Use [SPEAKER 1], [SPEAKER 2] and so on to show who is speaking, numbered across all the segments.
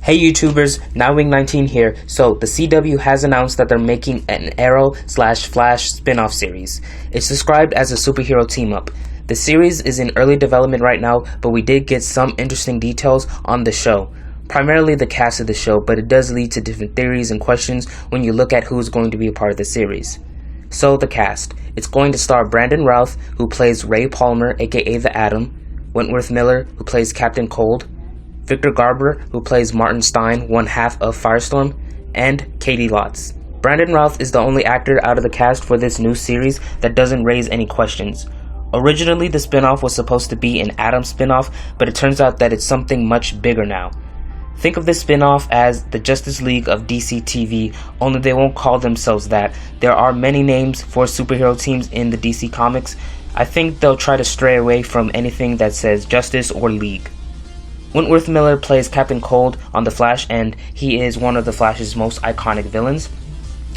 [SPEAKER 1] Hey YouTubers, Nightwing19 here. So, the CW has announced that they're making an Arrow/Flash spin-off series. It's described as a superhero team-up. The series is in early development right now, but we did get some interesting details on the show. Primarily the cast of the show, but it does lead to different theories and questions when you look at who's going to be a part of the series. So, the cast. It's going to star Brandon Routh, who plays Ray Palmer, aka The Atom, Wentworth Miller, who plays Captain Cold, Victor Garber, who plays Martin Stein, one half of Firestorm, and Caity Lotz. Brandon Routh is the only actor out of the cast for this new series that doesn't raise any questions. Originally, the spinoff was supposed to be an Atom spinoff, but it turns out that it's something much bigger now. Think of this spinoff as the Justice League of DC TV, only they won't call themselves that. There are many names for superhero teams in the DC comics. I think they'll try to stray away from anything that says Justice or League. Wentworth Miller plays Captain Cold on The Flash, and he is one of The Flash's most iconic villains.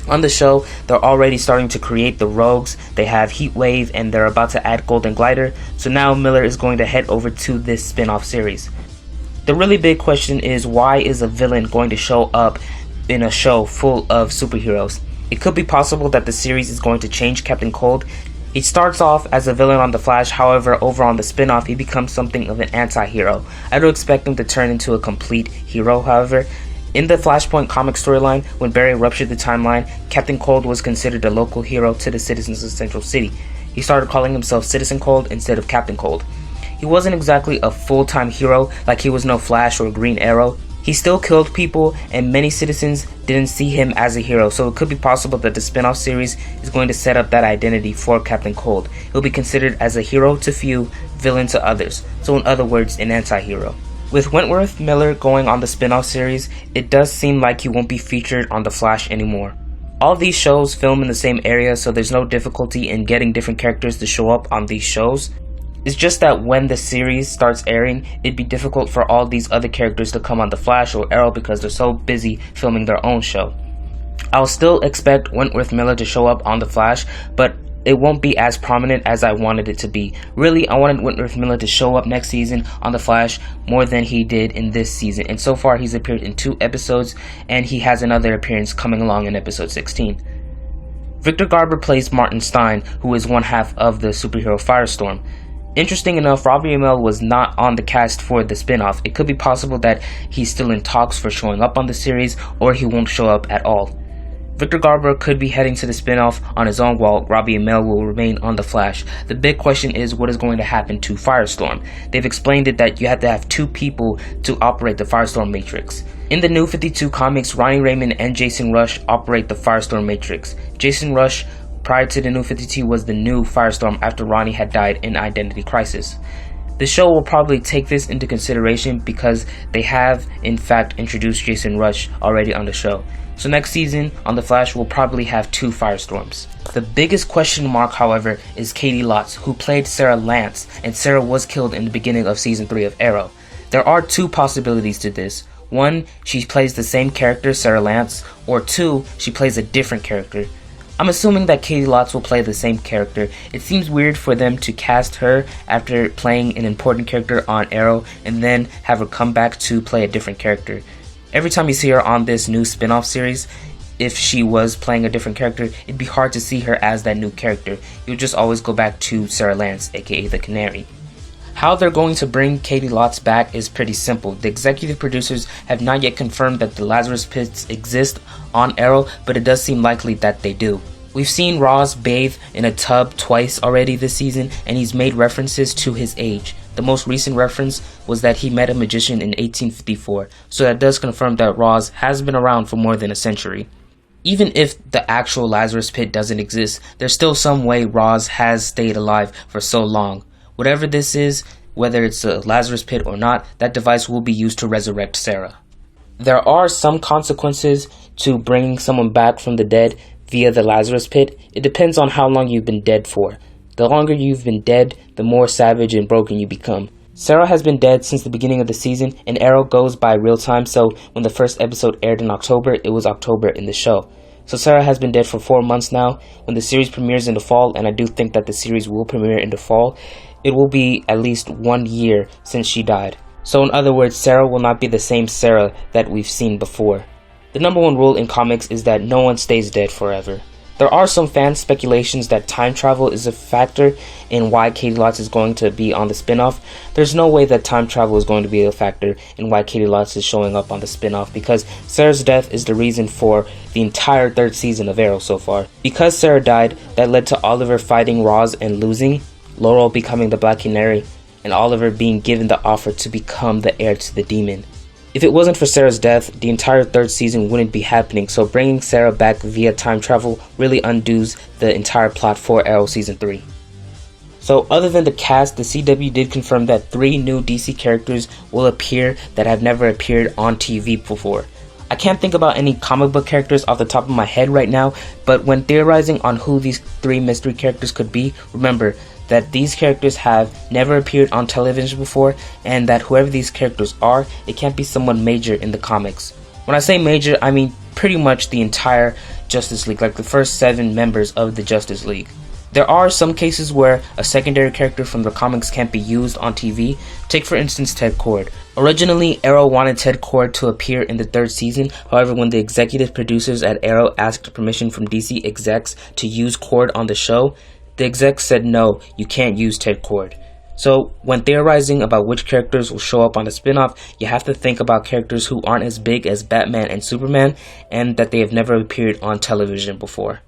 [SPEAKER 1] On the show, they're already starting to create the Rogues, they have Heatwave, and they're about to add Golden Glider, so now Miller is going to head over to this spin-off series. The really big question is, why is a villain going to show up in a show full of superheroes? It could be possible that the series is going to change Captain Cold. He starts off as a villain on The Flash, however, over on the spin-off, he becomes something of an anti-hero. I don't expect him to turn into a complete hero, however. In the Flashpoint comic storyline, when Barry ruptured the timeline, Captain Cold was considered a local hero to the citizens of Central City. He started calling himself Citizen Cold instead of Captain Cold. He wasn't exactly a full-time hero, like he was no Flash or Green Arrow. He still killed people, and many citizens didn't see him as a hero, so it could be possible that the spin-off series is going to set up that identity for Captain Cold. He'll be considered as a hero to few, villain to others, so in other words, an anti-hero. With Wentworth Miller going on the spin-off series, it does seem like he won't be featured on The Flash anymore. All these shows film in the same area, so there's no difficulty in getting different characters to show up on these shows. It's just that when the series starts airing, it'd be difficult for all these other characters to come on The Flash or Arrow because they're so busy filming their own show. I'll still expect Wentworth Miller to show up on The Flash, but it won't be as prominent as I wanted it to be. Really, I wanted Wentworth Miller to show up next season on The Flash more than he did in this season, and so far he's appeared in 2 episodes, and he has another appearance coming along in episode 16. Victor Garber plays Martin Stein, who is one half of the superhero Firestorm. Interesting enough, Robbie Amell was not on the cast for the spin-off. It could be possible that he's still in talks for showing up on the series, or he won't show up at all. Victor Garber could be heading to the spin-off on his own, while Robbie Amell will remain on The Flash. The big question is, what is going to happen to Firestorm? They've explained it that you have to have 2 people to operate the Firestorm Matrix. In the New 52 comics, Ronnie Raymond and Jason Rusch operate the Firestorm Matrix. Jason Rusch, prior to the New 52, was the new Firestorm after Ronnie had died in Identity Crisis. The show will probably take this into consideration because they have, in fact, introduced Jason Rusch already on the show. So next season, on The Flash, we'll probably have 2 Firestorms. The biggest question mark, however, is Caity Lotz, who played Sarah Lance, and Sarah was killed in the beginning of Season 3 of Arrow. There are 2 possibilities to this. 1, she plays the same character, Sarah Lance, or 2, she plays a different character. I'm assuming that Caity Lotz will play the same character. It seems weird for them to cast her after playing an important character on Arrow and then have her come back to play a different character. Every time you see her on this new spin-off series, if she was playing a different character, it'd be hard to see her as that new character. You'll just always go back to Sarah Lance, aka the Canary. How they're going to bring Caity Lotz back is pretty simple. The executive producers have not yet confirmed that the Lazarus Pits exist on Arrow, but it does seem likely that they do. We've seen Roz bathe in a tub twice already this season, and he's made references to his age. The most recent reference was that he met a magician in 1854, so that does confirm that Roz has been around for more than a century. Even if the actual Lazarus Pit doesn't exist, there's still some way Roz has stayed alive for so long. Whatever this is, whether it's a Lazarus Pit or not, that device will be used to resurrect Sarah. There are some consequences to bringing someone back from the dead via the Lazarus Pit. It depends on how long you've been dead for. The longer you've been dead, the more savage and broken you become. Sarah has been dead since the beginning of the season, and Arrow goes by real time, so when the first episode aired in October, it was October in the show. So Sarah has been dead for 4 months now. When the series premieres in the fall, and I do think that the series will premiere in the fall, it will be at least 1 year since she died. So in other words, Sarah will not be the same Sarah that we've seen before. The number one rule in comics is that no one stays dead forever. There are some fan speculations that time travel is a factor in why Caity Lotz is going to be on the spinoff. There's no way that time travel is going to be a factor in why Caity Lotz is showing up on the spinoff, because Sarah's death is the reason for the entire third season of Arrow so far. Because Sarah died, that led to Oliver fighting Roz and losing, Laurel becoming the Black Canary, and Oliver being given the offer to become the heir to the demon. If it wasn't for Sarah's death, the entire third season wouldn't be happening, so bringing Sarah back via time travel really undoes the entire plot for Arrow Season 3. So other than the cast, the CW did confirm that 3 new DC characters will appear that have never appeared on TV before. I can't think about any comic book characters off the top of my head right now, but when theorizing on who these 3 mystery characters could be, remember that these characters have never appeared on television before, and that whoever these characters are, it can't be someone major in the comics. When I say major, I mean pretty much the entire Justice League, like the first 7 members of the Justice League. There are some cases where a secondary character from the comics can't be used on TV. Take for instance Ted Kord. Originally, Arrow wanted Ted Kord to appear in the 3rd season, however when the executive producers at Arrow asked permission from DC execs to use Kord on the show, the execs said no, you can't use Ted Kord. So when theorizing about which characters will show up on the spinoff, you have to think about characters who aren't as big as Batman and Superman, and that they have never appeared on television before.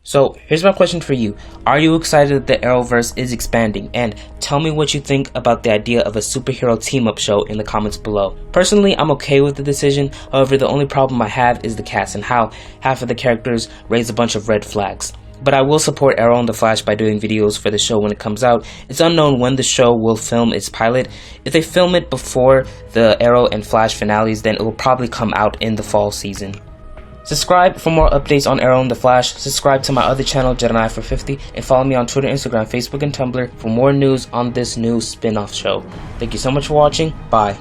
[SPEAKER 1] So here's my question for you. Are you excited that the Arrowverse is expanding? And tell me what you think about the idea of a superhero team-up show in the comments below. Personally, I'm okay with the decision. However, the only problem I have is the cast and how half of the characters raise a bunch of red flags. But I will support Arrow and The Flash by doing videos for the show when it comes out. It's unknown when the show will film its pilot. If they film it before the Arrow and Flash finales, then it will probably come out in the fall season. Subscribe for more updates on Arrow and The Flash. Subscribe to my other channel, Jedi450, and follow me on Twitter, Instagram, Facebook, and Tumblr for more news on this new spin-off show. Thank you so much for watching. Bye.